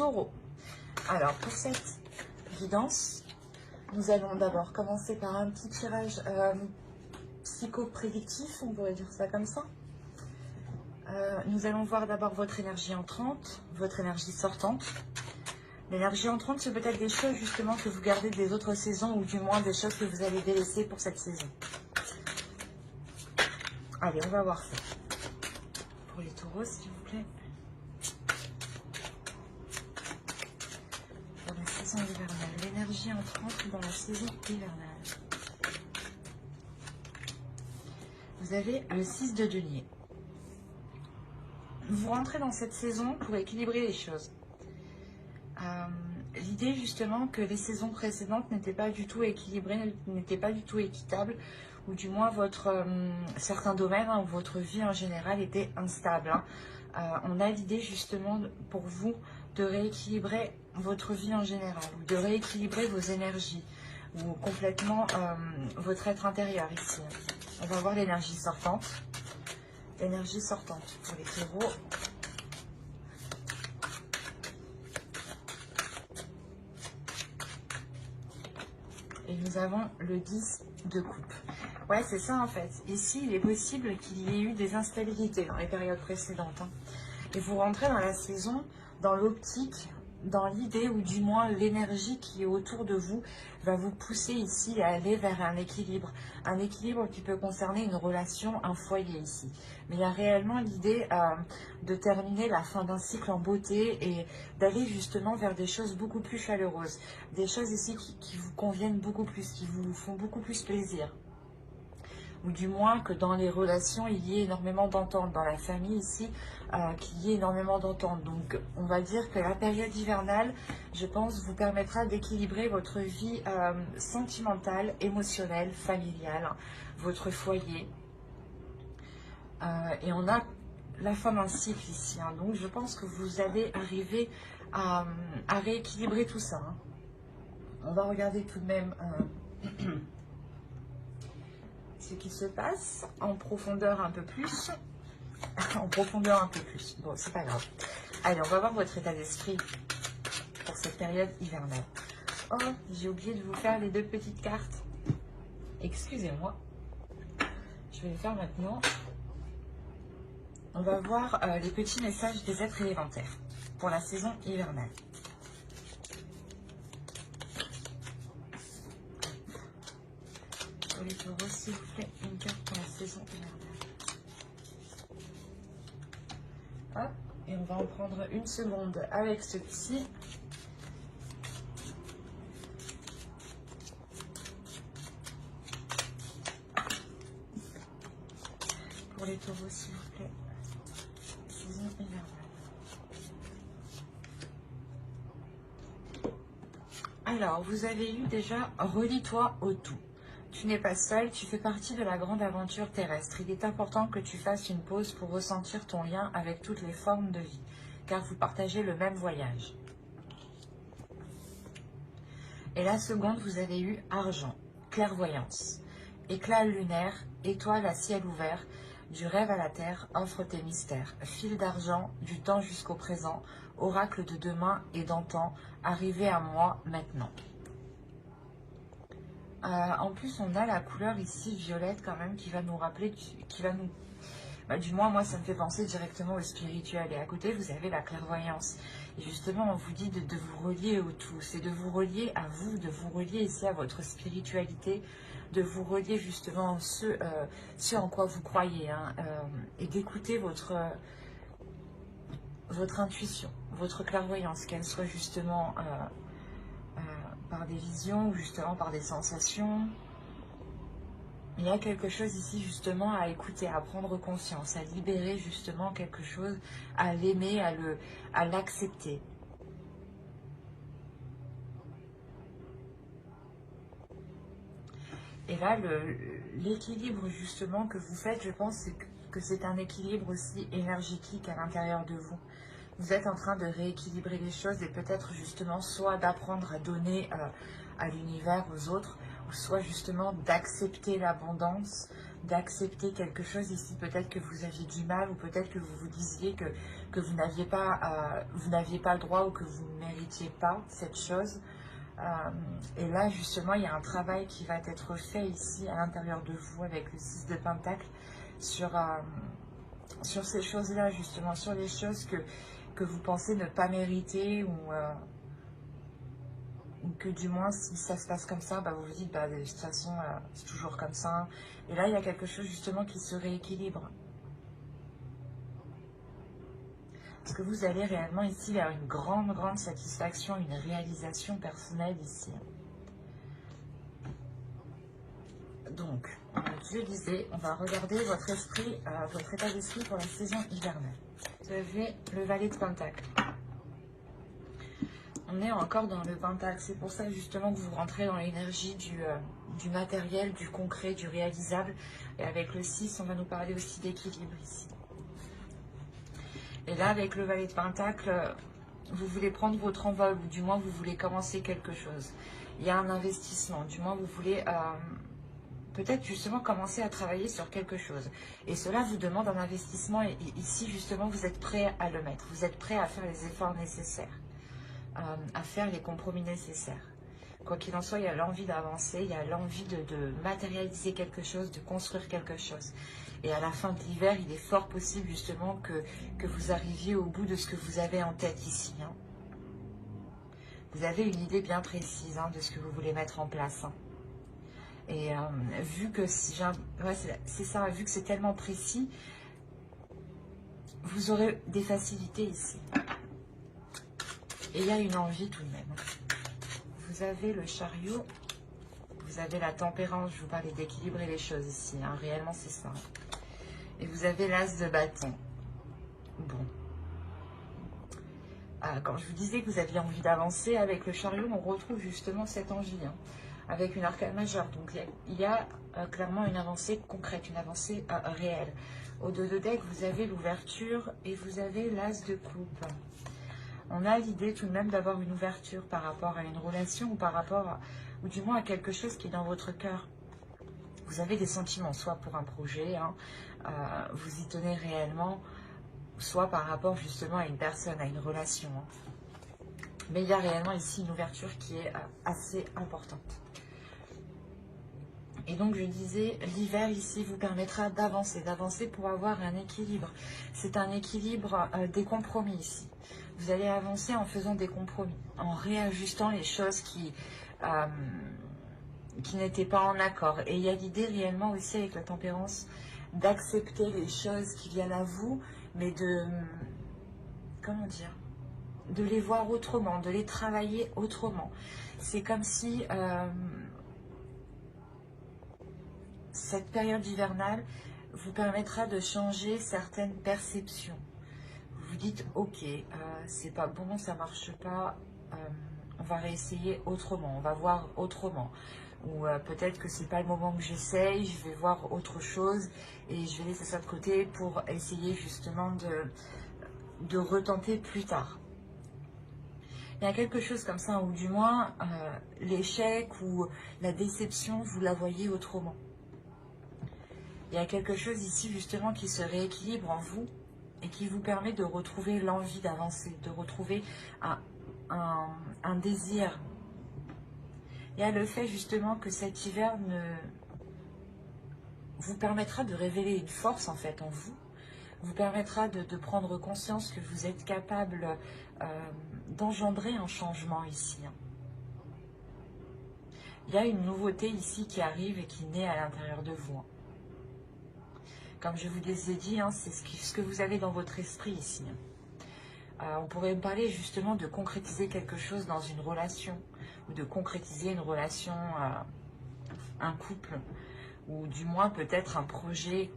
Taureau. Alors, pour cette guidance, nous allons d'abord commencer par un petit tirage psycho-prédictif, on pourrait dire ça comme ça. Nous allons voir d'abord votre énergie entrante, votre énergie sortante. L'énergie entrante, c'est peut-être des choses justement que vous gardez des autres saisons ou du moins des choses que vous allez délaisser pour cette saison. Allez, on va voir ça. Pour les taureaux, s'il vous plaît. Dans la saison hivernale. L'énergie entrante dans la saison hivernale. Vous avez le 6 de denier. Vous rentrez dans cette saison pour équilibrer les choses. L'idée justement que les saisons précédentes n'étaient pas du tout équilibrées, n'étaient pas du tout équitables, ou du moins certains domaines, ou votre vie en général était instable. On a l'idée justement pour vous de rééquilibrer votre vie en général, ou de rééquilibrer vos énergies, ou complètement votre être intérieur ici. On va voir l'énergie sortante. L'énergie sortante pour les taureaux. Et nous avons le 10 de coupe. Ouais, c'est ça en fait. Ici, il est possible qu'il y ait eu des instabilités dans les périodes précédentes. Et vous rentrez dans la saison, dans l'optique, dans l'idée, ou du moins l'énergie qui est autour de vous, va vous pousser ici à aller vers un équilibre. Un équilibre qui peut concerner une relation, un foyer ici. Mais il y a réellement l'idée de terminer la fin d'un cycle en beauté et d'aller justement vers des choses beaucoup plus chaleureuses. Des choses ici qui vous conviennent beaucoup plus, qui vous font beaucoup plus plaisir. Ou du moins que dans les relations, il y ait énormément d'entente. Dans la famille ici, qu'il y ait énormément d'entente. Donc, on va dire que la période hivernale, je pense, vous permettra d'équilibrer votre vie sentimentale, émotionnelle, familiale, votre foyer. Et on a la fin d'un cycle ici. Donc, je pense que vous allez arriver à rééquilibrer tout ça. On va regarder tout de même... ce qui se passe en profondeur un peu plus. En profondeur un peu plus. Bon, c'est pas grave. Allez, on va voir votre état d'esprit pour cette période hivernale. Oh, j'ai oublié de vous faire les deux petites cartes. Excusez-moi. Je vais les faire maintenant. On va voir les petits messages des êtres élémentaires pour la saison hivernale. Pour les taureaux, s'il vous plaît, une carte pour la saison hivernale. Hop, et on va en prendre une seconde avec celui-ci. Pour les taureaux, s'il vous plaît, saison hivernale. Alors, vous avez eu déjà « Relie-toi au tout ». Tu n'es pas seul, tu fais partie de la grande aventure terrestre. Il est important que tu fasses une pause pour ressentir ton lien avec toutes les formes de vie, car vous partagez le même voyage. Et la seconde, vous avez eu argent, clairvoyance, éclat lunaire, étoile à ciel ouvert, du rêve à la terre, offre tes mystères, fil d'argent, du temps jusqu'au présent, oracle de demain et d'antan, arrivé à moi maintenant. En plus, on a la couleur ici violette quand même qui va nous rappeler, qui va nous... du moins, moi, ça me fait penser directement au spirituel. Et à côté, vous avez la clairvoyance. Et justement, on vous dit de vous relier au tout. C'est de vous relier à vous, de vous relier ici à votre spiritualité, de vous relier justement à ce en quoi vous croyez. Et d'écouter votre intuition, votre clairvoyance, qu'elle soit justement... par des visions ou justement par des sensations. Il y a quelque chose ici justement à écouter, à prendre conscience, à libérer justement quelque chose, à l'aimer, à l'accepter. Et là, l'équilibre justement que vous faites, je pense que c'est un équilibre aussi énergétique à l'intérieur de vous. Vous êtes en train de rééquilibrer les choses et peut-être justement soit d'apprendre à donner à l'univers, aux autres, ou soit justement d'accepter l'abondance, d'accepter quelque chose ici, peut-être que vous aviez du mal, ou peut-être que vous vous disiez que vous n'aviez pas le droit, ou que vous ne méritiez pas cette chose. Et là, justement, il y a un travail qui va être fait ici, à l'intérieur de vous, avec le 6 de Pentacle, sur ces choses-là, justement, sur les choses que vous pensez ne pas mériter, ou que du moins, si ça se passe comme ça, bah, vous vous dites, bah, de toute façon, c'est toujours comme ça. Et là, il y a quelque chose, justement, qui se rééquilibre. Parce que vous allez réellement, ici, vers une grande, grande satisfaction, une réalisation personnelle, ici. Donc, je disais, on va regarder votre esprit, votre état d'esprit pour la saison hivernale. Vous avez le valet de Pentacle. On est encore dans le Pentacle. C'est pour ça justement que vous rentrez dans l'énergie du matériel, du concret, du réalisable. Et avec le 6, on va nous parler aussi d'équilibre ici. Et là, avec le valet de Pentacle, vous voulez prendre votre envol, ou du moins vous voulez commencer quelque chose. Il y a un investissement, du moins vous voulez peut-être justement commencer à travailler sur quelque chose. Et cela vous demande un investissement, et ici justement vous êtes prêt à le mettre. Vous êtes prêt à faire les efforts nécessaires, à faire les compromis nécessaires. Quoi qu'il en soit, il y a l'envie d'avancer, il y a l'envie de matérialiser quelque chose, de construire quelque chose. Et à la fin de l'hiver, il est fort possible justement que vous arriviez au bout de ce que vous avez en tête ici. Hein. Vous avez une idée bien précise de ce que vous voulez mettre en place. Hein. Et vu que c'est ça, vu que c'est tellement précis, vous aurez des facilités ici. Et il y a une envie tout de même. Vous avez le chariot, vous avez la tempérance, je vous parlais d'équilibrer les choses ici, hein, réellement c'est ça. Et vous avez l'as de bâton. Bon. Quand je vous disais que vous aviez envie d'avancer, avec le chariot, on retrouve justement cette envie, hein, avec une arcane majeure. Donc il y a clairement une avancée concrète, une avancée réelle. Au dos de deck, vous avez l'ouverture et vous avez l'as de coupe. On a l'idée tout de même d'avoir une ouverture par rapport à une relation, ou par rapport ou du moins à quelque chose qui est dans votre cœur. Vous avez des sentiments, soit pour un projet, hein, vous y tenez réellement, soit par rapport justement à une personne, à une relation. Hein. Mais il y a réellement ici une ouverture qui est assez importante. Et donc je disais, l'hiver ici vous permettra d'avancer pour avoir un équilibre. C'est un équilibre des compromis ici. Vous allez avancer en faisant des compromis, en réajustant les choses qui n'étaient pas en accord. Et il y a l'idée réellement aussi avec la tempérance d'accepter les choses qui viennent à vous, mais de, comment dire, de les voir autrement, de les travailler autrement. C'est comme si cette période hivernale vous permettra de changer certaines perceptions. Vous vous dites, ok, c'est pas bon, ça marche pas, on va réessayer autrement, on va voir autrement. Ou peut-être que c'est pas le moment que j'essaye, je vais voir autre chose et je vais laisser ça de côté pour essayer justement de retenter plus tard. Il y a quelque chose comme ça, ou du moins l'échec ou la déception, vous la voyez autrement. Il y a quelque chose ici justement qui se rééquilibre en vous et qui vous permet de retrouver l'envie d'avancer, de retrouver un désir. Il y a le fait justement que cet hiver vous permettra de révéler une force en fait en vous, vous permettra de prendre conscience que vous êtes capable d'engendrer un changement ici. Il y a une nouveauté ici qui arrive et qui naît à l'intérieur de vous. Comme je vous les ai dit, c'est ce que vous avez dans votre esprit ici. On pourrait me parler justement de concrétiser quelque chose dans une relation, ou de concrétiser une relation, un couple, ou du moins peut-être un projet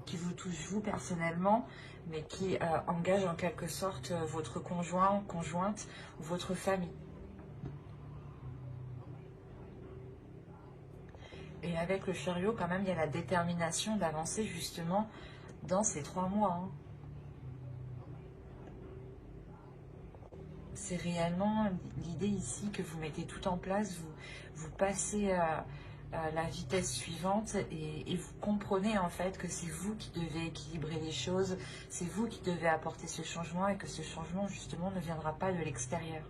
qui vous touche vous personnellement, mais qui engage en quelque sorte votre conjoint, conjointe, ou votre famille. Et avec le chariot, quand même, il y a la détermination d'avancer justement dans ces 3 mois. c'est réellement l'idée ici que vous mettez tout en place, vous passez à la vitesse suivante et vous comprenez en fait que c'est vous qui devez équilibrer les choses, c'est vous qui devez apporter ce changement et que ce changement justement ne viendra pas de l'extérieur.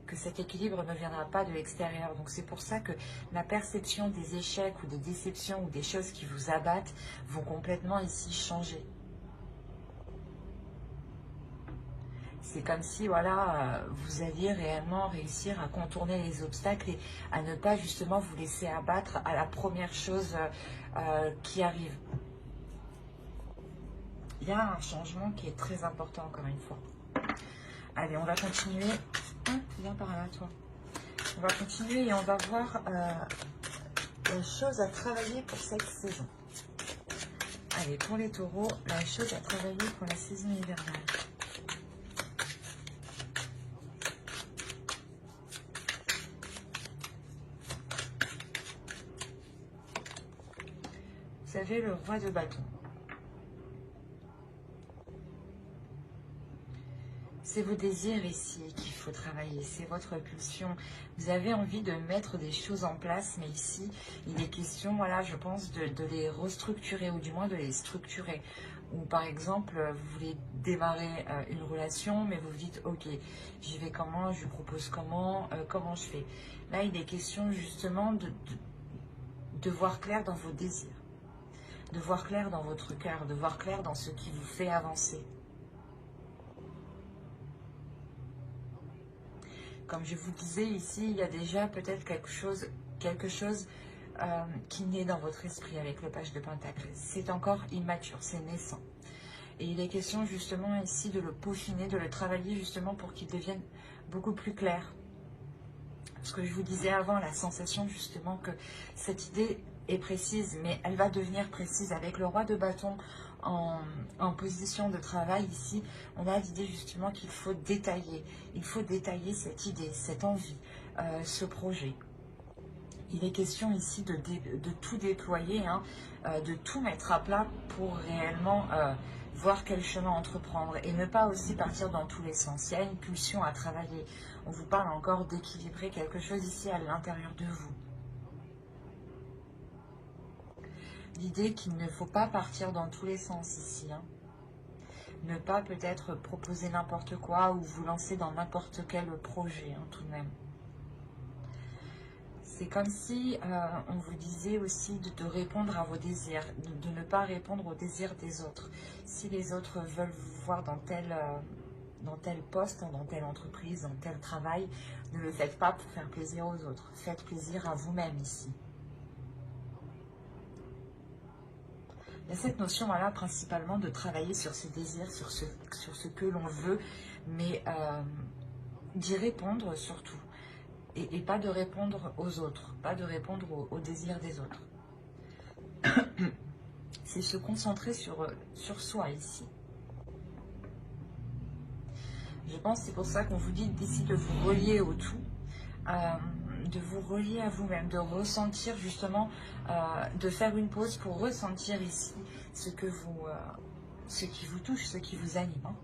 Que cet équilibre ne viendra pas de l'extérieur. Donc c'est pour ça que la perception des échecs ou des déceptions ou des choses qui vous abattent vont complètement ici changer. C'est comme si voilà, vous alliez réellement réussir à contourner les obstacles et à ne pas justement vous laisser abattre à la première chose qui arrive. Il y a un changement qui est très important encore une fois. Allez, on va continuer. Viens par là, toi. On va continuer et on va voir la chose à travailler pour cette saison. Allez, pour les taureaux, la chose à travailler pour la saison hivernale. Vous avez le roi de bâton. C'est vos désirs ici qu'il faut travailler, c'est votre pulsion. Vous avez envie de mettre des choses en place, mais ici, il est question, voilà, je pense, de les restructurer, ou du moins de les structurer. Ou par exemple, vous voulez démarrer une relation, mais vous vous dites, ok, j'y vais comment, je lui propose comment, comment je fais. Là, il est question justement de voir clair dans vos désirs, de voir clair dans votre cœur, de voir clair dans ce qui vous fait avancer. Comme je vous disais ici, il y a déjà peut-être quelque chose qui naît dans votre esprit avec le page de Pentacle. C'est encore immature, c'est naissant. Et il est question justement ici de le peaufiner, de le travailler justement pour qu'il devienne beaucoup plus clair. Ce que je vous disais avant, la sensation justement que cette idée est précise, mais elle va devenir précise avec le roi de bâton en position de travail ici. On a l'idée justement qu'il faut détailler. Il faut détailler cette idée, cette envie, ce projet. Il est question ici de tout déployer, hein, de tout mettre à plat pour réellement voir quel chemin entreprendre et ne pas aussi partir dans tous les sens. Il y a une pulsion à travailler. On vous parle encore d'équilibrer quelque chose ici à l'intérieur de vous. L'idée qu'il ne faut pas partir dans tous les sens ici. Hein. Ne pas peut-être proposer n'importe quoi ou vous lancer dans n'importe quel projet, hein, tout de même. C'est comme si on vous disait aussi de répondre à vos désirs, de ne pas répondre aux désirs des autres. Si les autres veulent vous voir dans tel poste, dans telle entreprise, dans tel travail, ne le faites pas pour faire plaisir aux autres. Faites plaisir à vous-même ici. Il y a cette notion là principalement de travailler sur ses désirs, sur ce que l'on veut, mais d'y répondre surtout. Et pas de répondre aux autres, pas de répondre aux désirs des autres. C'est se concentrer sur soi ici. Je pense que c'est pour ça qu'on vous dit d'ici de vous relier au tout, de vous relier à vous-même, de ressentir justement, de faire une pause pour ressentir ici ce qui vous touche, ce qui vous anime. Hein.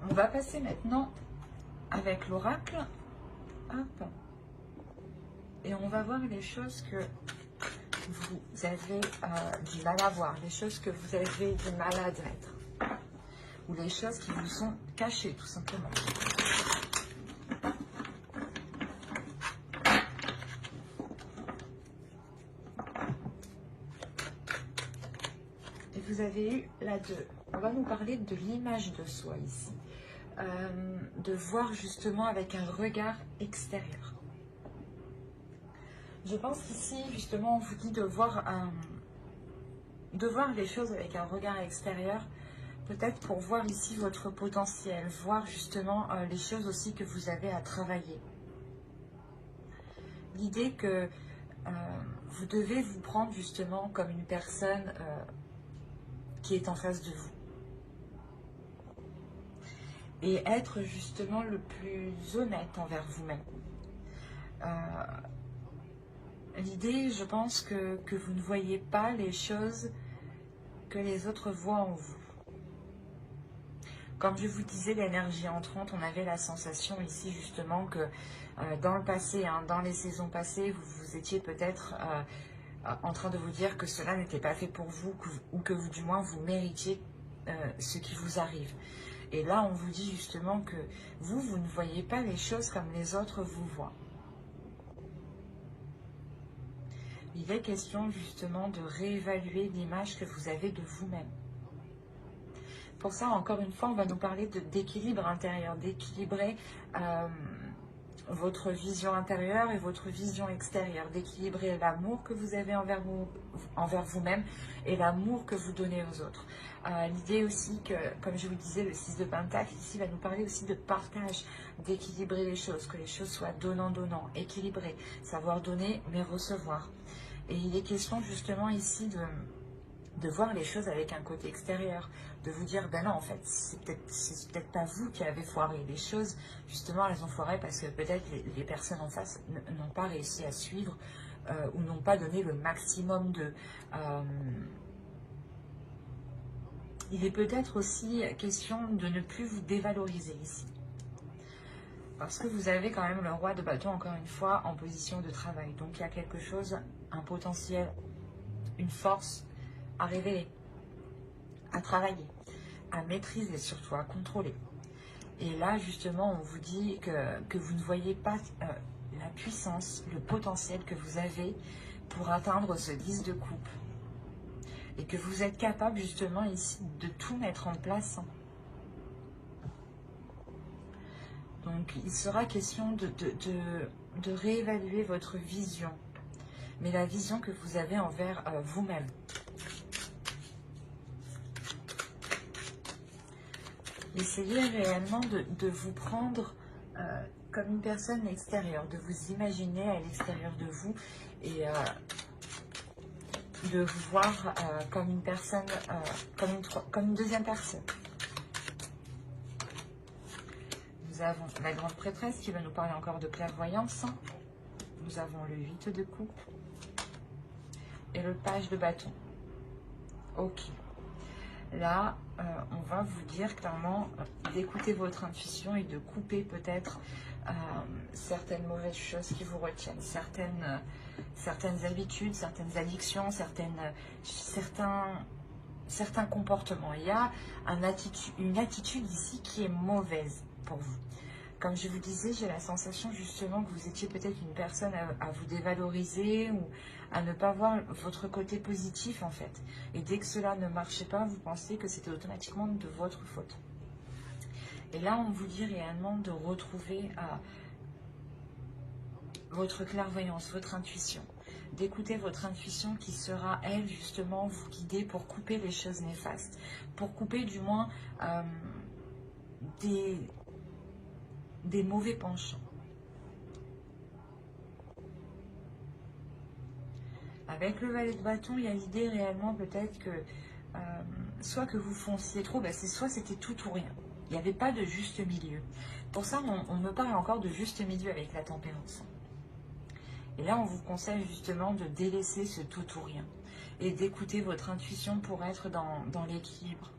On va passer maintenant avec l'oracle. Hop. Et on va voir les choses que vous avez du mal à voir, les choses que vous avez du mal à admettre, ou les choses qui vous sont cachées, tout simplement. Et vous avez eu la 2. On va nous parler de l'image de soi ici. De voir justement avec un regard extérieur. Je pense qu'ici, justement, on vous dit de voir les choses avec un regard extérieur, peut-être pour voir ici votre potentiel, voir justement les choses aussi que vous avez à travailler. L'idée que vous devez vous prendre justement comme une personne qui est en face de vous. Et être justement le plus honnête envers vous-même. L'idée, je pense que vous ne voyez pas les choses que les autres voient en vous. Comme je vous disais, l'énergie entrante, on avait la sensation ici justement que dans le passé, hein, dans les saisons passées, vous étiez peut-être en train de vous dire que cela n'était pas fait pour vous, ou que vous, du moins, vous méritiez ce qui vous arrive. Et là, on vous dit justement que vous ne voyez pas les choses comme les autres vous voient. Il est question justement de réévaluer l'image que vous avez de vous-même. Pour ça, encore une fois, on va nous parler d'équilibre intérieur, d'équilibrer votre vision intérieure et votre vision extérieure, d'équilibrer l'amour que vous avez envers vous-même et l'amour que vous donnez aux autres. L'idée aussi que, comme je vous disais, le 6 de Pentacle ici va nous parler aussi de partage, d'équilibrer les choses, que les choses soient donnant-donnant, équilibrées, savoir donner mais recevoir. Et il est question justement ici de voir les choses avec un côté extérieur, de vous dire, ben non, en fait, c'est peut-être pas vous qui avez foiré les choses, justement, elles ont foiré parce que peut-être les personnes en face n'ont pas réussi à suivre ou n'ont pas donné le maximum de... il est peut-être aussi question de ne plus vous dévaloriser ici. Parce que vous avez quand même le roi de bâton, encore une fois, en position de travail. Donc il y a quelque chose, un potentiel, une force à révéler, à travailler, à maîtriser surtout, à contrôler. Et là, justement, on vous dit que vous ne voyez pas la puissance, le potentiel que vous avez pour atteindre ce 10 de coupe. Et que vous êtes capable, justement, ici, de tout mettre en place. Donc, il sera question de réévaluer votre vision. Mais la vision que vous avez envers vous-même. Essayez réellement de vous prendre comme une personne extérieure, de vous imaginer à l'extérieur de vous et de vous voir comme une personne, comme une deuxième personne. Nous avons la grande prêtresse qui va nous parler encore de clairvoyance. Nous avons le 8 de coupe et le page de bâton. Ok. Là, on va vous dire clairement d'écouter votre intuition et de couper peut-être certaines mauvaises choses qui vous retiennent, certaines habitudes, certaines addictions, certains comportements. Il y a une attitude ici qui est mauvaise pour vous. Comme je vous disais, j'ai la sensation justement que vous étiez peut-être une personne à vous dévaloriser ou à ne pas voir votre côté positif en fait. Et dès que cela ne marchait pas, vous pensez que c'était automatiquement de votre faute. Et là, on vous dit réellement de retrouver votre clairvoyance, votre intuition. D'écouter votre intuition qui sera, elle, justement, vous guider pour couper les choses néfastes. Pour couper du moins des mauvais penchants. Avec le valet de bâton, il y a l'idée réellement peut-être que soit que vous fonciez trop, soit c'était tout ou rien. Il n'y avait pas de juste milieu. Pour ça, on me parle encore de juste milieu avec la tempérance. Et là, on vous conseille justement de délaisser ce tout ou rien et d'écouter votre intuition pour être dans l'équilibre.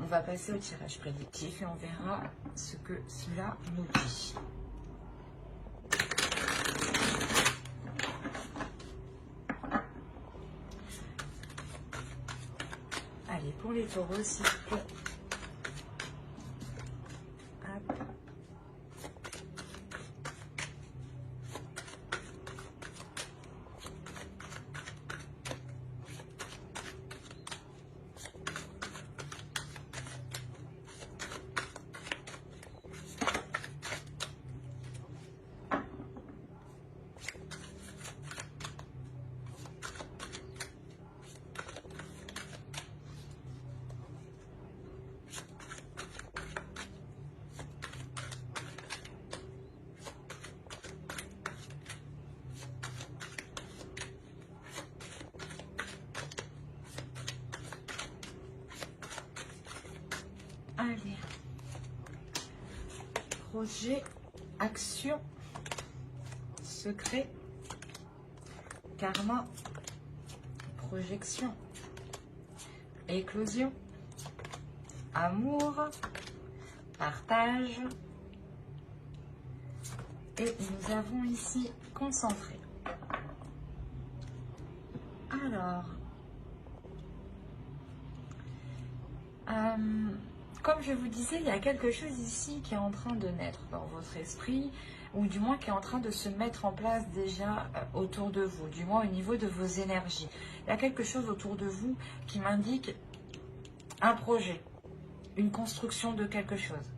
On va passer au tirage prédictif et on verra ce que cela nous dit. Allez, pour les taureaux, s'il vous plaît. Hop. Allez, projet, action, secret karma, projection, éclosion, amour, partage. Et nous avons ici concentré. Alors, comme je vous disais, il y a quelque chose ici qui est en train de naître dans votre esprit, ou du moins qui est en train de se mettre en place déjà autour de vous, du moins au niveau de vos énergies. Il y a quelque chose autour de vous qui m'indique un projet, une construction de quelque chose.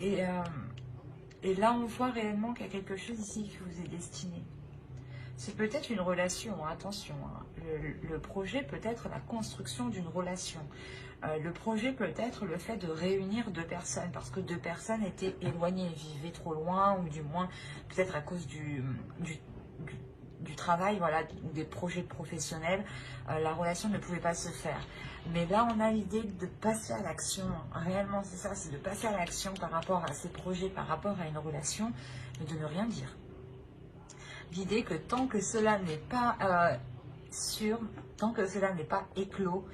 Et là, on voit réellement qu'il y a quelque chose ici qui vous est destiné. C'est peut-être une relation, attention. Hein. Le projet peut être la construction d'une relation. Le projet peut être le fait de réunir deux personnes, parce que deux personnes étaient éloignées, vivaient trop loin, ou du moins peut-être à cause du travail, voilà, des projets professionnels, la relation ne pouvait pas se faire. Mais là, on a l'idée de passer à l'action. Réellement, c'est ça, c'est de passer à l'action par rapport à ces projets, par rapport à une relation, mais de ne rien dire. L'idée que tant que cela n'est pas sûr, tant que cela n'est pas éclos,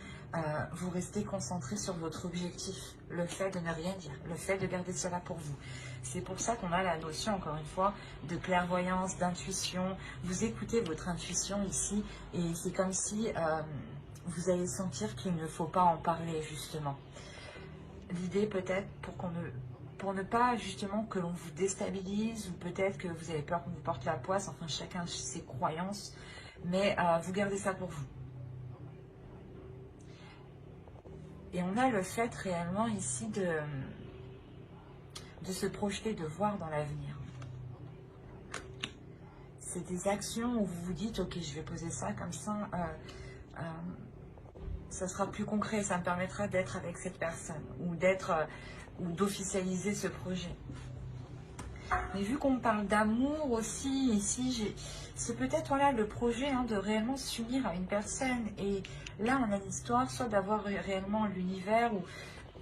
vous restez concentré sur votre objectif, le fait de ne rien dire, le fait de garder cela pour vous. C'est pour ça qu'on a la notion, encore une fois, de clairvoyance, d'intuition. Vous écoutez votre intuition ici et c'est comme si vous allez sentir qu'il ne faut pas en parler, justement. L'idée peut-être pour ne pas justement que l'on vous déstabilise, ou peut-être que vous avez peur qu'on vous porte la poisse, enfin chacun ses croyances, mais vous gardez ça pour vous. Et on a le fait réellement ici de se projeter, de voir dans l'avenir. C'est des actions où vous vous dites, ok, je vais poser ça comme ça, ça sera plus concret, ça me permettra d'être avec cette personne, ou d'officialiser ce projet. Mais vu qu'on parle d'amour aussi, ici, c'est peut-être voilà, le projet de réellement s'unir à une personne. Et là, on a l'histoire soit d'avoir réellement l'univers, ou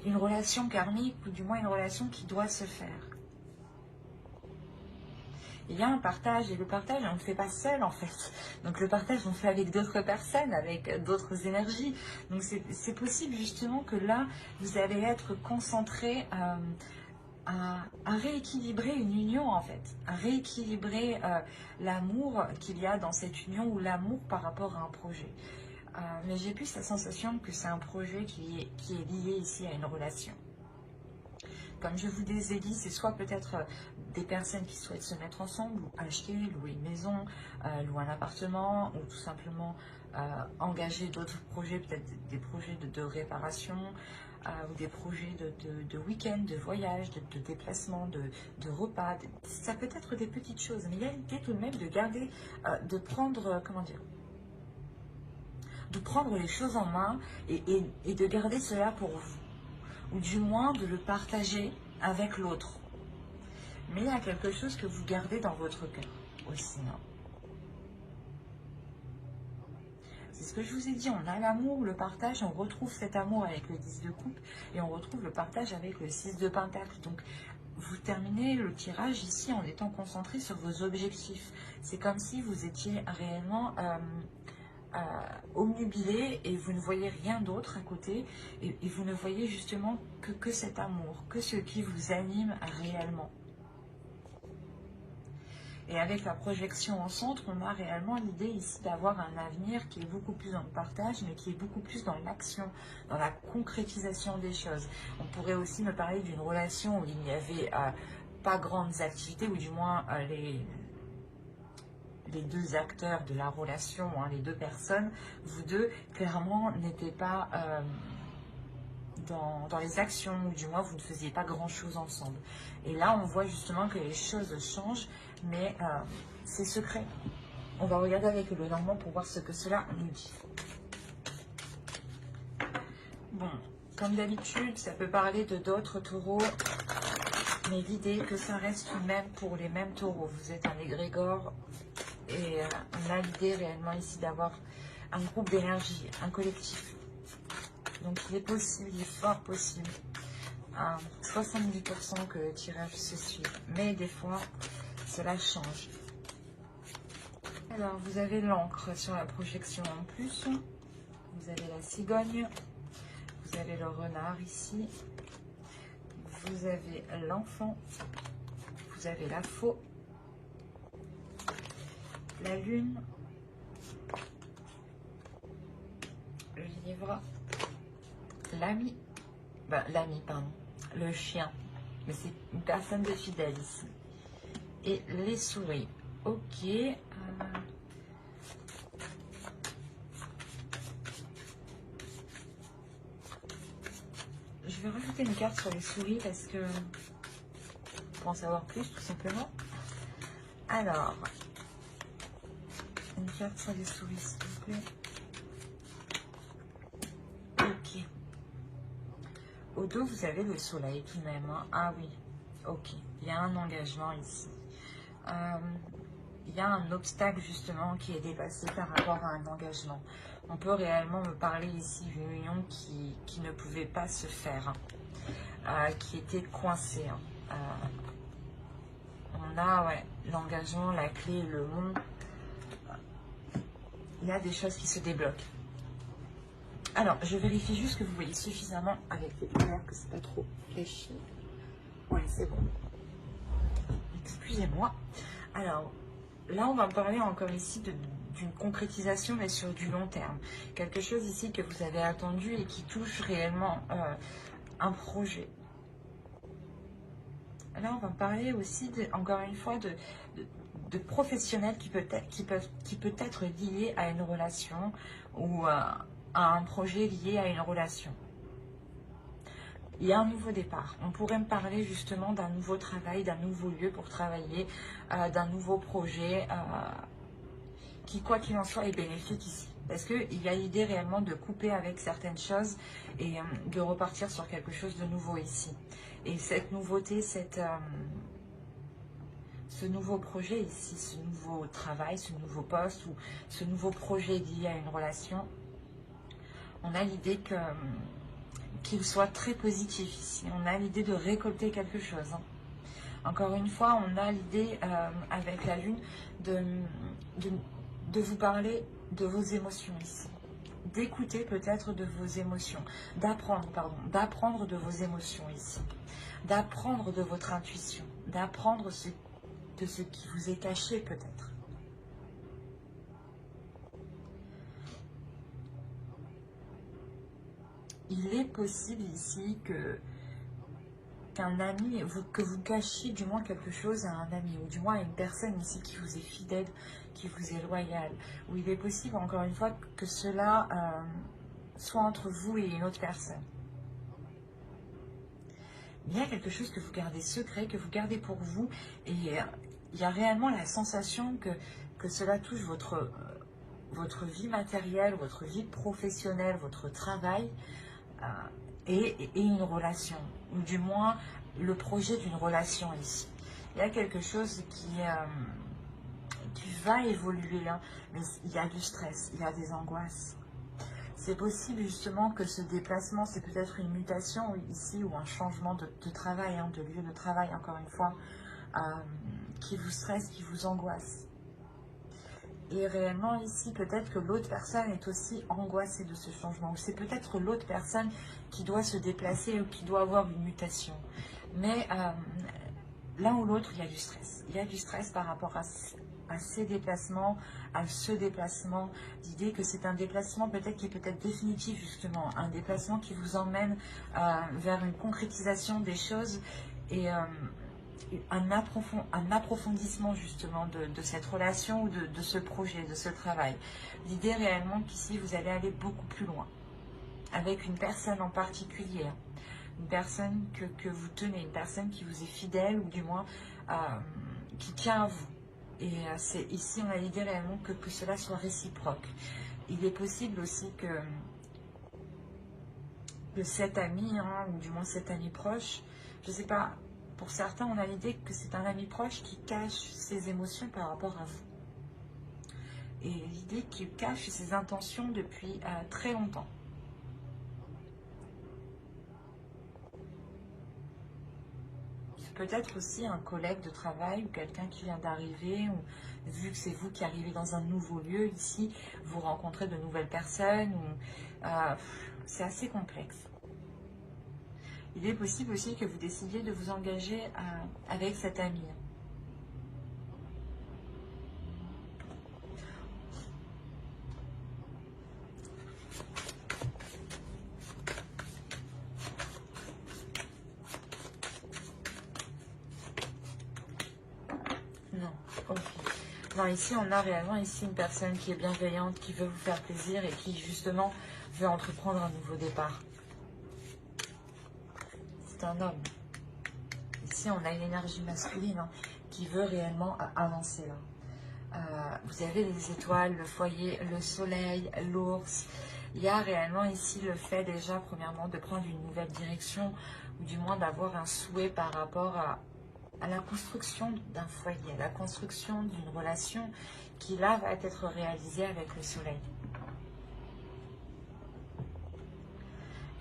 une relation karmique, ou du moins une relation qui doit se faire. Il y a un partage, et le partage, on ne le fait pas seul en fait. Donc le partage, on le fait avec d'autres personnes, avec d'autres énergies. Donc c'est possible justement que là, vous allez être concentré à rééquilibrer une union en fait, à rééquilibrer l'amour qu'il y a dans cette union, ou l'amour par rapport à un projet. Mais j'ai plus la sensation que c'est un projet qui est lié ici à une relation. Comme je vous ai dit, c'est soit peut-être des personnes qui souhaitent se mettre ensemble, ou acheter, louer une maison, louer un appartement, ou tout simplement engager d'autres projets, peut-être des projets de réparation, ou des projets de week-end, de voyage, de déplacement, de repas. Ça peut être des petites choses, mais il y a l'idée tout de même de garder, de prendre, comment dire, de prendre les choses en main et de garder cela pour vous. Ou du moins de le partager avec l'autre. Mais il y a quelque chose que vous gardez dans votre cœur aussi. C'est ce que je vous ai dit, on a l'amour, le partage, on retrouve cet amour avec le 10 de coupe, et on retrouve le partage avec le 6 de pentacle. Donc vous terminez le tirage ici en étant concentré sur vos objectifs. C'est comme si vous étiez réellement omnubilé et vous ne voyez rien d'autre à côté, et vous ne voyez justement que cet amour, que ce qui vous anime réellement. Et avec la projection en centre, on a réellement l'idée ici d'avoir un avenir qui est beaucoup plus dans le partage, mais qui est beaucoup plus dans l'action, dans la concrétisation des choses. On pourrait aussi me parler d'une relation où il n'y avait pas grandes activités, ou du moins les deux acteurs de la relation, les deux personnes, vous deux, clairement, n'étaient pas dans les actions, ou du moins, vous ne faisiez pas grand-chose ensemble. Et là, on voit justement que les choses changent, mais c'est secret. On va regarder avec le Normand pour voir ce que cela nous dit. Bon, comme d'habitude, ça peut parler de d'autres taureaux, mais l'idée que ça reste tout de même pour les mêmes taureaux. Vous êtes un égrégore, et on a l'idée réellement ici d'avoir un groupe d'énergie, un collectif. Donc il est possible, il est fort possible, à 70% que le tirage se suive. Mais des fois, cela change. Alors, vous avez l'encre sur la projection en plus. Vous avez la cigogne. Vous avez le renard ici. Vous avez l'enfant. Vous avez la faux. La lune. Le livre. L'ami. L'ami, pardon. Le chien. Mais c'est une personne de fidèle ici. Et les souris. Ok. Je vais rajouter une carte sur les souris parce que pour en savoir plus, tout simplement. Alors, une carte sur les souris, s'il vous plaît. Ok. Au dos, vous avez le soleil tout de même. Hein. Ah oui, ok. Il y a un engagement ici. Il y a un obstacle justement qui est dépassé par rapport à un engagement. On peut réellement me parler ici d'une union qui ne pouvait pas se faire, qui était coincée. On a l'engagement, la clé, le mont. Il y a des choses qui se débloquent. Alors, je vérifie juste que vous voyez suffisamment avec les lumières, que c'est pas trop fléchi. Oui, c'est bon. Excusez-moi. Alors, là, on va parler encore ici d'une concrétisation, mais sur du long terme. Quelque chose ici que vous avez attendu et qui touche réellement un projet. Là, on va parler aussi, encore une fois, de professionnels qui peut être lié à une relation ou à un projet lié à une relation. Il y a un nouveau départ. On pourrait me parler justement d'un nouveau travail, d'un nouveau lieu pour travailler, d'un nouveau projet qui, quoi qu'il en soit, est bénéfique ici. Parce qu'il y a l'idée réellement de couper avec certaines choses et de repartir sur quelque chose de nouveau ici. Et cette nouveauté, ce nouveau projet ici, ce nouveau travail, ce nouveau poste ou ce nouveau projet lié à une relation, on a l'idée qu'il soit très positif ici. On a l'idée de récolter quelque chose. Hein. Encore une fois, on a l'idée avec la lune de vous parler de vos émotions ici. D'écouter peut-être de vos émotions. D'apprendre de vos émotions ici. D'apprendre de votre intuition. D'apprendre de ce qui vous est caché peut-être. Il est possible ici qu'un ami, que vous cachiez du moins quelque chose à un ami, ou du moins à une personne ici qui vous est fidèle, qui vous est loyale, ou il est possible encore une fois que cela soit entre vous et une autre personne. Il y a quelque chose que vous gardez secret, que vous gardez pour vous, et il y a réellement la sensation que cela touche votre vie matérielle, votre vie professionnelle, votre travail, et une relation, ou du moins le projet d'une relation ici. Il y a quelque chose qui va évoluer, hein, mais il y a du stress, il y a des angoisses. C'est possible justement que ce déplacement, c'est peut-être une mutation ici ou un changement de travail, hein, de lieu de travail, encore une fois, qui vous stresse, qui vous angoisse. Et réellement ici, peut-être que l'autre personne est aussi angoissée de ce changement. Ou c'est peut-être l'autre personne qui doit se déplacer ou qui doit avoir une mutation. Mais l'un ou l'autre, il y a du stress. Il y a du stress par rapport à ces déplacements, à ce déplacement. L'idée que c'est un déplacement peut-être qui est peut-être définitif justement. Un déplacement qui vous emmène vers une concrétisation des choses et un approfondissement justement de cette relation ou de ce projet, de ce travail. L'idée réellement qu'ici vous allez aller beaucoup plus loin avec une personne en particulier, une personne que vous tenez, une personne qui vous est fidèle ou du moins qui tient à vous. Et c'est ici on a l'idée réellement que cela soit réciproque. Il est possible aussi que cet ami, hein, ou du moins cet ami proche, je ne sais pas, pour certains, on a l'idée que c'est un ami proche qui cache ses émotions par rapport à vous. Et l'idée qu'il cache ses intentions depuis très longtemps. peut-être aussi un collègue de travail ou quelqu'un qui vient d'arriver, ou vu que c'est vous qui arrivez dans un nouveau lieu ici, vous rencontrez de nouvelles personnes, c'est assez complexe. Il est possible aussi que vous décidiez de vous engager avec cet ami. Non, ok. Non, ici, on a réellement ici une personne qui est bienveillante, qui veut vous faire plaisir et qui, justement, veut entreprendre un nouveau départ. C'est un homme. Ici, on a une énergie masculine qui veut réellement avancer là. Vous avez les étoiles, le foyer, le soleil, l'ours. Il y a réellement ici le fait déjà, premièrement, de prendre une nouvelle direction, ou du moins d'avoir un souhait par rapport à la construction d'un foyer, à la construction d'une relation qui là va être réalisée avec le soleil.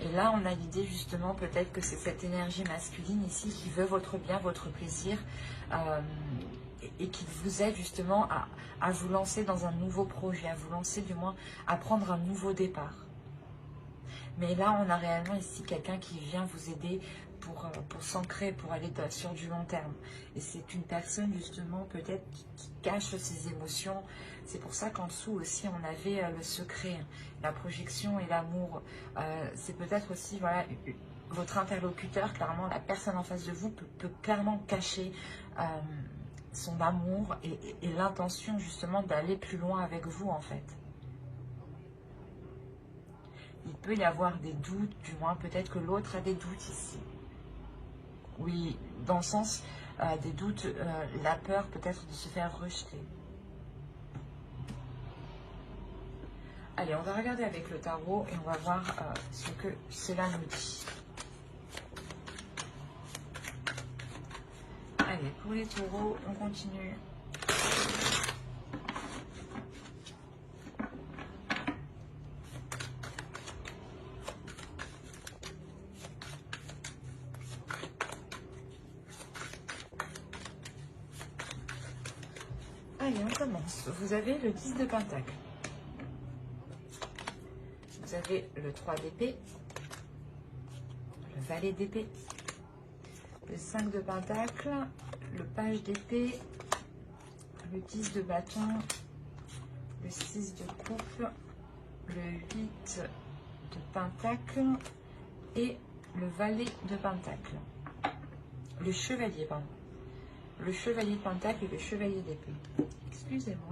Et là, on a l'idée justement peut-être que c'est cette énergie masculine ici qui veut votre bien, votre plaisir, et qui vous aide justement à vous lancer dans un nouveau projet, à vous lancer du moins à prendre un nouveau départ. Mais là, on a réellement ici quelqu'un qui vient vous aider pour s'ancrer, pour aller sur du long terme. Et c'est une personne justement peut-être qui cache ses émotions. C'est pour ça qu'en dessous aussi, on avait le secret, la projection et l'amour. C'est peut-être aussi, voilà, votre interlocuteur, clairement, la personne en face de vous peut clairement cacher son amour et l'intention justement d'aller plus loin avec vous en fait. Il peut y avoir des doutes, du moins peut-être que l'autre a des doutes ici. Oui, dans le sens des doutes, la peur peut-être de se faire rejeter. Allez, on va regarder avec le tarot et on va voir ce que cela nous dit. Allez, pour les taureaux, on continue. Allez, on commence. Vous avez le 10 de Pentacle. Vous avez le 3 d'épée, le valet d'épée, le 5 de Pentacle, le page d'épée, le 10 de bâton, le 6 de coupe, le 8 de Pentacle et le valet de Pentacle. Le chevalier, pardon. Le chevalier de Pentacle et le chevalier d'épée. Excusez-moi.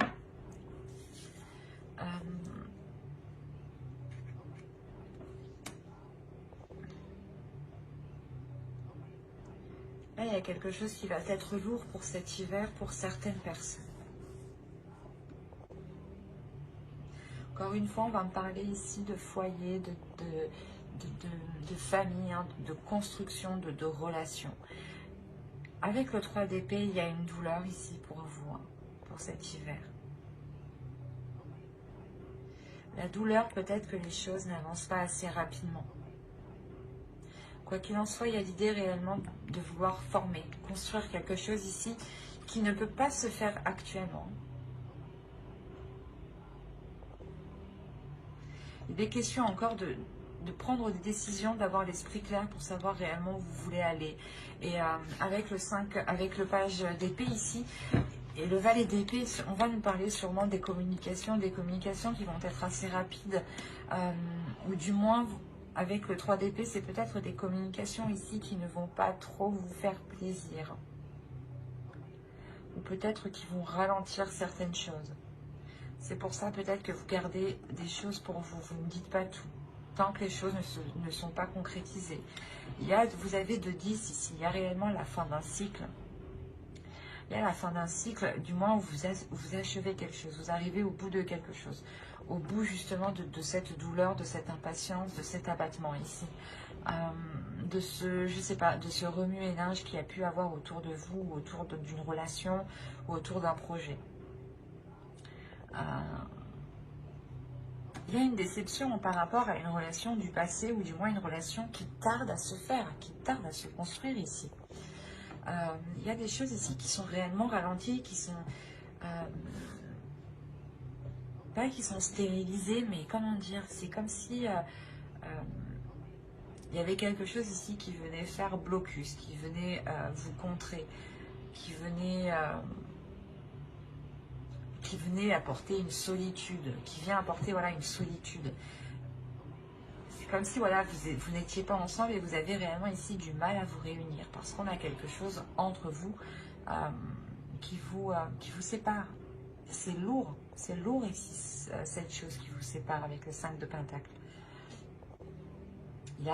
Là, il y a quelque chose qui va être lourd pour cet hiver pour certaines personnes. Encore une fois, on va me parler ici de foyer, de famille, hein, de construction, de relations. Avec le 3 d'épée, il y a une douleur ici pour vous, hein, pour cet hiver. La douleur, peut-être que les choses n'avancent pas assez rapidement. Quoi qu'il en soit, il y a l'idée réellement de vouloir former, construire quelque chose ici qui ne peut pas se faire actuellement. Il est question encore de prendre des décisions, d'avoir l'esprit clair pour savoir réellement où vous voulez aller. Et avec le 5, avec le page d'épée ici, et le valet d'épée, on va nous parler sûrement des communications qui vont être assez rapides, ou du moins, avec le 3 d'épée, c'est peut-être des communications ici qui ne vont pas trop vous faire plaisir. Ou peut-être qui vont ralentir certaines choses. C'est pour ça peut-être que vous gardez des choses pour vous, vous ne dites pas tout, tant que les choses ne sont pas concrétisées. Vous avez de 10 ici, il y a réellement la fin d'un cycle. Il y a la fin d'un cycle, du moins où vous achevez quelque chose, vous arrivez au bout de quelque chose. Au bout justement de cette douleur, de cette impatience, de cet abattement ici. De ce, je sais pas, de ce remue-ménage qu'il y a pu avoir autour de vous, ou autour d'une relation, ou autour d'un projet. Il y a une déception par rapport à une relation du passé, ou du moins une relation qui tarde à se faire, qui tarde à se construire ici. Il y a des choses ici qui sont réellement ralenties, qui sont... pas qui sont stérilisées, mais comment dire, c'est comme si il y avait quelque chose ici qui venait faire blocus, qui venait vous contrer, qui venait apporter une solitude, qui vient apporter voilà, une solitude. C'est comme si voilà, vous n'étiez pas ensemble et vous avez réellement ici du mal à vous réunir parce qu'on a quelque chose entre vous qui vous sépare. C'est lourd ici, cette chose qui vous sépare avec le 5 de Pentacle. Il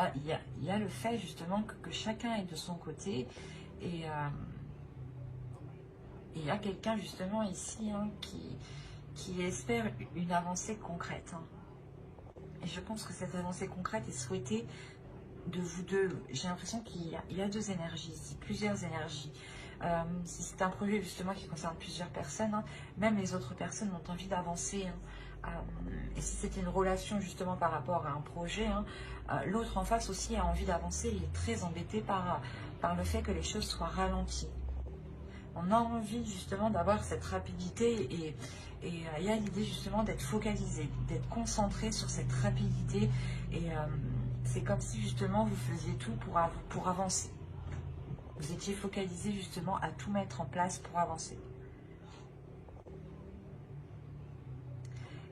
y a le fait justement que chacun est de son côté et il y a quelqu'un justement ici hein, qui espère une avancée concrète. Hein. Et je pense que cette avancée concrète est souhaitée de vous deux. J'ai l'impression qu'il y a deux énergies ici, plusieurs énergies. Si c'est un projet justement qui concerne plusieurs personnes, hein, même les autres personnes ont envie d'avancer. Hein. Et si c'était une relation justement par rapport à un projet, hein, l'autre en face aussi a envie d'avancer. Il est très embêté par le fait que les choses soient ralenties. On a envie justement d'avoir cette rapidité et il y a l'idée justement d'être focalisé, d'être concentré sur cette rapidité et c'est comme si justement vous faisiez tout pour avancer. Vous étiez focalisé justement à tout mettre en place pour avancer.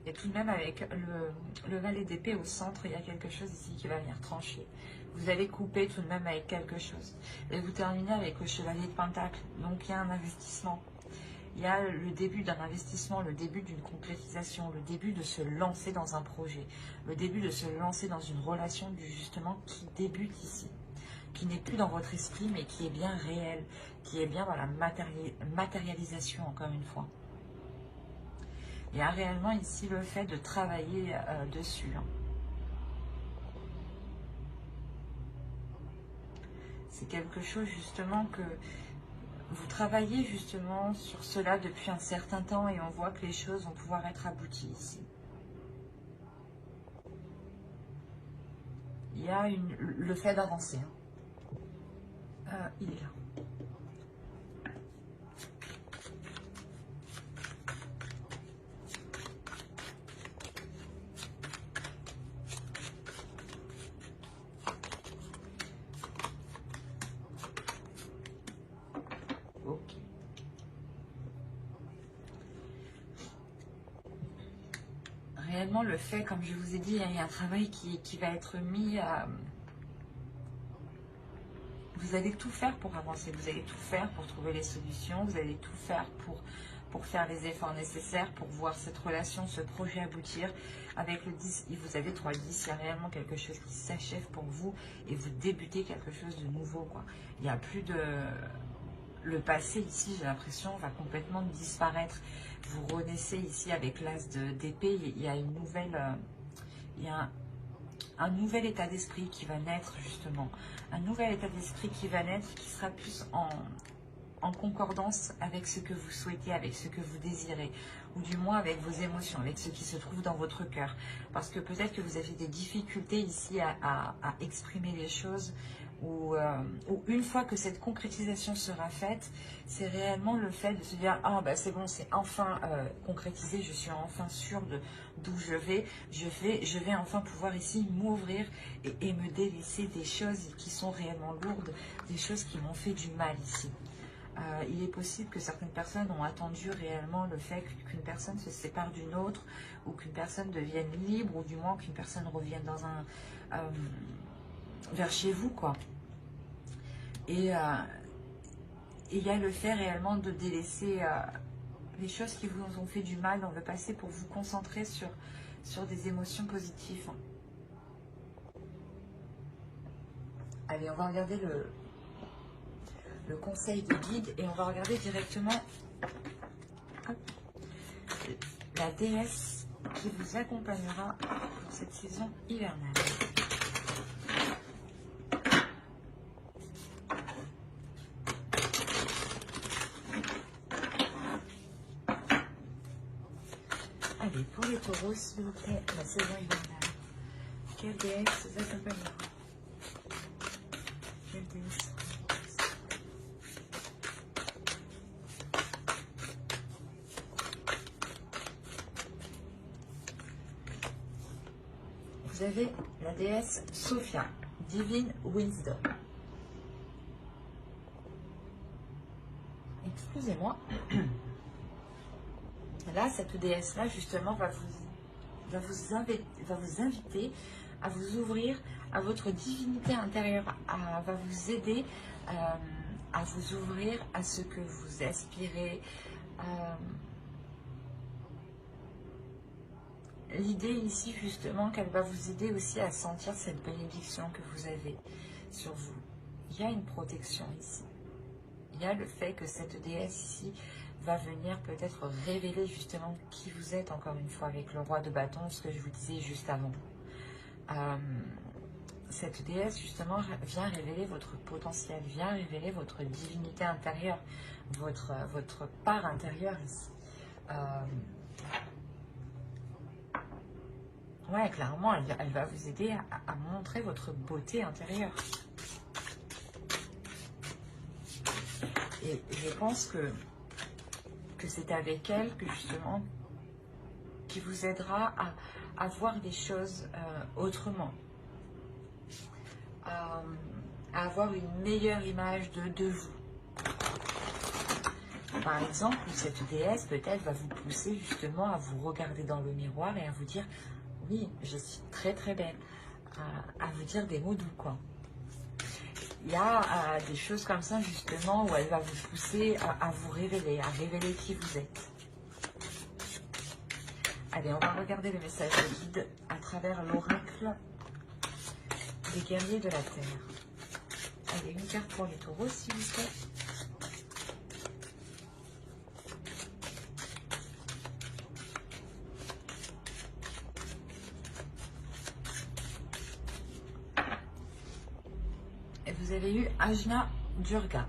Et tout de même avec le valet d'épée au centre, il y a quelque chose ici qui va venir trancher. Vous allez couper tout de même avec quelque chose. Et vous terminez avec le chevalier de Pentacle. Donc il y a un investissement. Il y a le début d'un investissement, le début d'une concrétisation, le début de se lancer dans un projet, le début de se lancer dans une relation justement qui débute ici, qui n'est plus dans votre esprit mais qui est bien réel, qui est bien dans la matérialisation encore une fois. Il y a réellement ici le fait de travailler dessus. Hein. C'est quelque chose justement que vous travaillez justement sur cela depuis un certain temps et on voit que les choses vont pouvoir être abouties ici. Il y a le fait d'avancer. Hein. Il est là. Réellement, le fait, comme je vous ai dit, il y a un travail qui va être mis à... Vous allez tout faire pour avancer, vous allez tout faire pour trouver les solutions, vous allez tout faire pour faire les efforts nécessaires, pour voir cette relation, ce projet aboutir. Avec le 10, vous avez 3-10, il y a réellement quelque chose qui s'achève pour vous et vous débutez quelque chose de nouveau, quoi. Il n'y a plus de... Le passé ici, j'ai l'impression, va complètement disparaître. Vous renaissez ici avec l'as d'épée. Il y a une nouvelle, il y a un nouvel état d'esprit qui va naître justement. Un nouvel état d'esprit qui va naître, qui sera plus en concordance avec ce que vous souhaitez, avec ce que vous désirez, ou du moins avec vos émotions, avec ce qui se trouve dans votre cœur. Parce que peut-être que vous avez des difficultés ici à exprimer les choses, ou une fois que cette concrétisation sera faite, c'est réellement le fait de se dire « Ah, bah c'est bon, c'est enfin concrétisé, je suis enfin sûre d'où je vais enfin pouvoir ici m'ouvrir et me délaisser des choses qui sont réellement lourdes, des choses qui m'ont fait du mal ici. » Il est possible que certaines personnes ont attendu réellement le fait qu'une personne se sépare d'une autre, ou qu'une personne devienne libre, ou du moins qu'une personne revienne dans vers chez vous, quoi. Et il y a le fait réellement de délaisser les choses qui vous ont fait du mal dans le passé pour vous concentrer sur des émotions positives. Allez, on va regarder le conseil de guide et on va regarder directement la déesse qui vous accompagnera pour cette saison hivernale. Allez, pour les taureaux, s'il vous plaît, la saison hivernale. Quelle déesse vous accompagnera? Quelle déesse? vous avez la déesse Sophia, Divine Wisdom. Excusez-moi. Là, cette déesse-là, justement, va vous inviter à vous ouvrir à votre divinité intérieure, va vous aider à vous ouvrir à ce que vous aspirez. L'idée ici, justement, qu'elle va vous aider aussi à sentir cette bénédiction que vous avez sur vous. Il y a une protection ici. Il y a le fait que cette déesse ici va venir peut-être révéler justement qui vous êtes, encore une fois, avec le roi de bâton, ce que je vous disais juste avant. Cette déesse, justement, vient révéler votre potentiel, vient révéler votre divinité intérieure, votre part intérieure ici. Ouais, clairement, elle va vous aider à montrer votre beauté intérieure. Et je pense que c'est avec elle que, justement, qui vous aidera à voir les choses autrement. À avoir une meilleure image de vous. Par exemple, cette déesse peut-être va vous pousser justement à vous regarder dans le miroir et à vous dire « Oui, je suis très très belle », à vous dire des mots doux, quoi. Il y a des choses comme ça justement où elle va vous pousser à vous révéler, à révéler qui vous êtes. Allez, on va regarder le message de guide à travers l'oracle des guerriers de la Terre. Allez, une carte pour les taureaux, s'il vous plaît. Et vous avez eu Ajna Durga,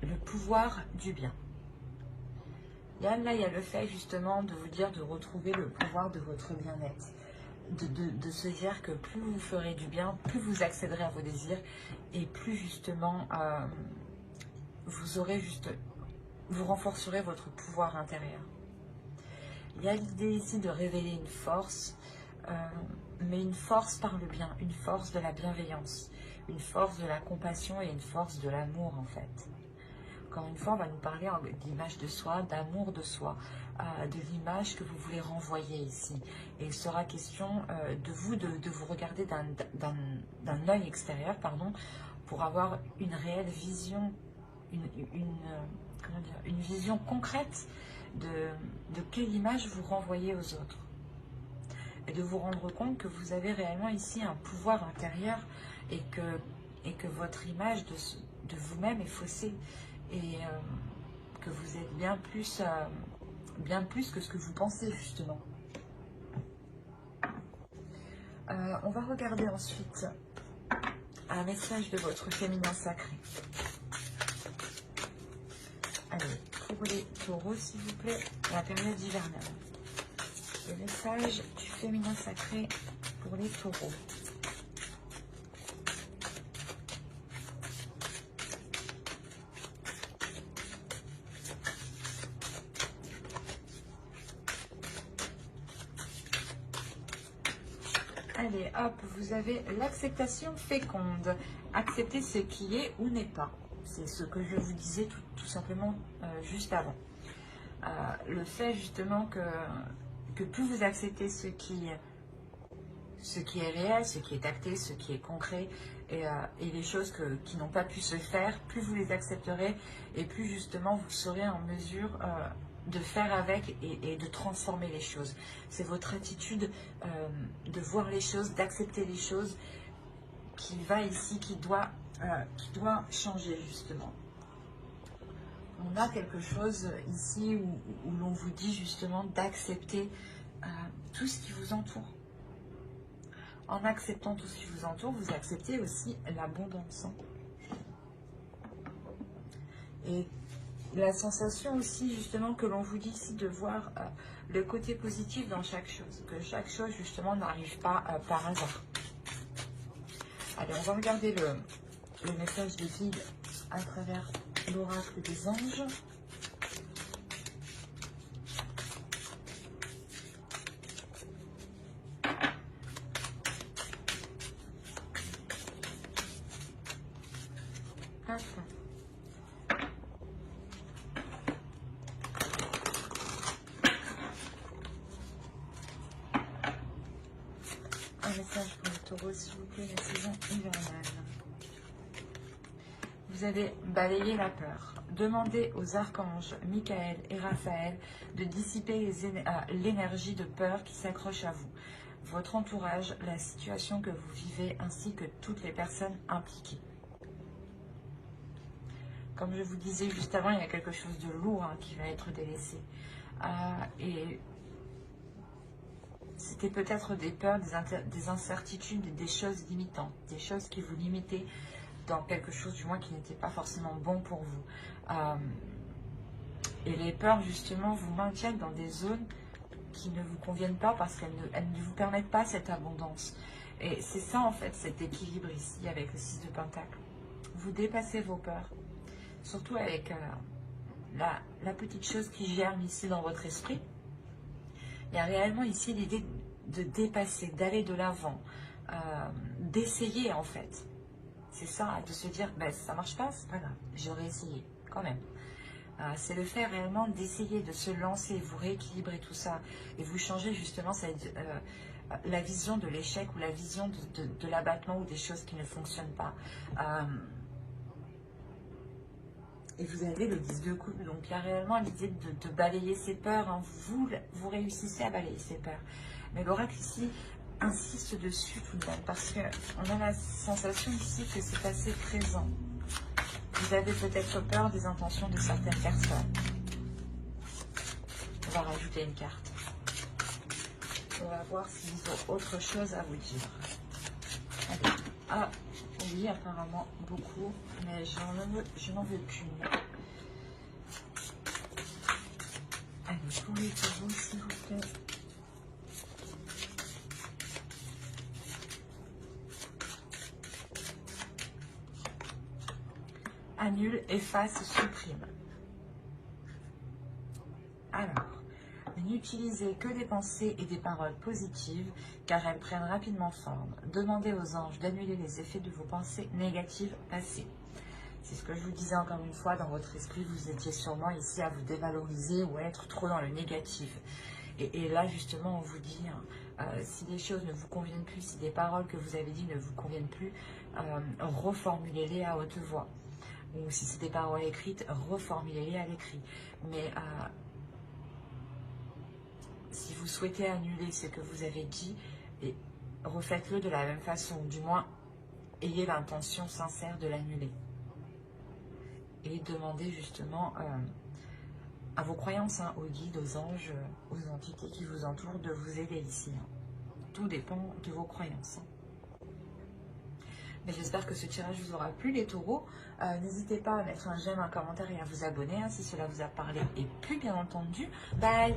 le pouvoir du bien. Là, il y a le fait justement de vous dire de retrouver le pouvoir de votre bien-être. De se dire que plus vous ferez du bien, plus vous accéderez à vos désirs et plus justement vous renforcerez votre pouvoir intérieur. Il y a l'idée ici de révéler une force, mais une force par le bien, une force de la bienveillance, une force de la compassion et une force de l'amour en fait. Encore une fois, on va nous parler d'image de soi, d'amour de soi, de l'image que vous voulez renvoyer ici. Et il sera question de vous regarder d'un œil extérieur, pardon, pour avoir une réelle vision, une vision concrète de quelle image vous renvoyez aux autres. Et de vous rendre compte que vous avez réellement ici un pouvoir intérieur et que votre image de vous-même est faussée. Et que vous êtes bien plus que ce que vous pensez justement. On va regarder ensuite un message de votre féminin sacré. Allez, pour les taureaux s'il vous plaît, la période hivernale. Le message du féminin sacré pour les taureaux. Allez, hop, vous avez l'acceptation féconde. Accepter ce qui est ou n'est pas. C'est ce que je vous disais tout simplement juste avant. Le fait justement que plus vous acceptez ce qui est réel, ce qui est acté, ce qui est concret, et les choses qui n'ont pas pu se faire, plus vous les accepterez et plus justement vous serez en mesure de faire avec et de transformer les choses. C'est votre attitude de voir les choses, d'accepter les choses qui va ici, qui doit changer justement. On a quelque chose ici où l'on vous dit justement d'accepter tout ce qui vous entoure. En acceptant tout ce qui vous entoure, vous acceptez aussi l'abondance. Et la sensation aussi justement que l'on vous dit ici de voir le côté positif dans chaque chose, que chaque chose justement n'arrive pas par hasard. Allez, on va regarder le message de guide à travers l'oracle des anges. Hop. Un message pour le taureau, s'il vous plaît, la saison hivernale. Vous allez balayer la peur. Demandez aux archanges Michael et Raphaël de dissiper l'énergie de peur qui s'accroche à vous, votre entourage, la situation que vous vivez, ainsi que toutes les personnes impliquées. Comme je vous disais juste avant, il y a quelque chose de lourd qui va être délaissé. Et c'était peut-être des peurs, des incertitudes, des choses limitantes, des choses qui vous limitaient dans quelque chose du moins qui n'était pas forcément bon pour vous. Et les peurs justement vous maintiennent dans des zones qui ne vous conviennent pas parce qu'elles ne vous permettent pas cette abondance. Et c'est ça en fait, cet équilibre ici avec le 6 de Pentacle. Vous dépassez vos peurs, surtout avec la petite chose qui germe ici dans votre esprit. Il y a réellement ici l'idée de dépasser, d'aller de l'avant, d'essayer en fait. C'est ça, de se dire, ben, ça marche pas, c'est pas grave, j'aurais essayé quand même. C'est le fait réellement d'essayer de se lancer, vous rééquilibrer tout ça et vous changer justement la vision de l'échec ou la vision de l'abattement ou des choses qui ne fonctionnent pas. Et vous avez le 10 de coupe, donc il y a réellement l'idée de balayer ses peurs. Vous réussissez à balayer ses peurs. Mais l'oracle ici insiste dessus tout de même, parce qu'on a la sensation ici que c'est assez présent. Vous avez peut-être peur des intentions de certaines personnes. On va rajouter une carte. On va voir s'ils ont autre chose à vous dire. Allez. Ah, oui, apparemment beaucoup, mais je n'en veux qu'une. Allez, pour les taureaux, s'il vous plaît. Annule, efface, supprime. Alors, n'utilisez que des pensées et des paroles positives, car elles prennent rapidement forme. Demandez aux anges d'annuler les effets de vos pensées négatives passées. C'est ce que je vous disais encore une fois, dans votre esprit, vous étiez sûrement ici à vous dévaloriser ou à être trop dans le négatif. Et là, justement, on vous dit, si les choses ne vous conviennent plus, si des paroles que vous avez dites ne vous conviennent plus, reformulez-les à haute voix. Ou si c'est des paroles écrites, reformulez-les à l'écrit. Mais si vous souhaitez annuler ce que vous avez dit, refaites-le de la même façon. Du moins, ayez l'intention sincère de l'annuler. Et demandez justement à vos croyances, aux guides, aux anges, aux entités qui vous entourent de vous aider ici. Tout dépend de vos croyances. Mais j'espère que ce tirage vous aura plu, les taureaux. N'hésitez pas à mettre un j'aime, un commentaire et à vous abonner si cela vous a parlé et plu, bien entendu. Bye!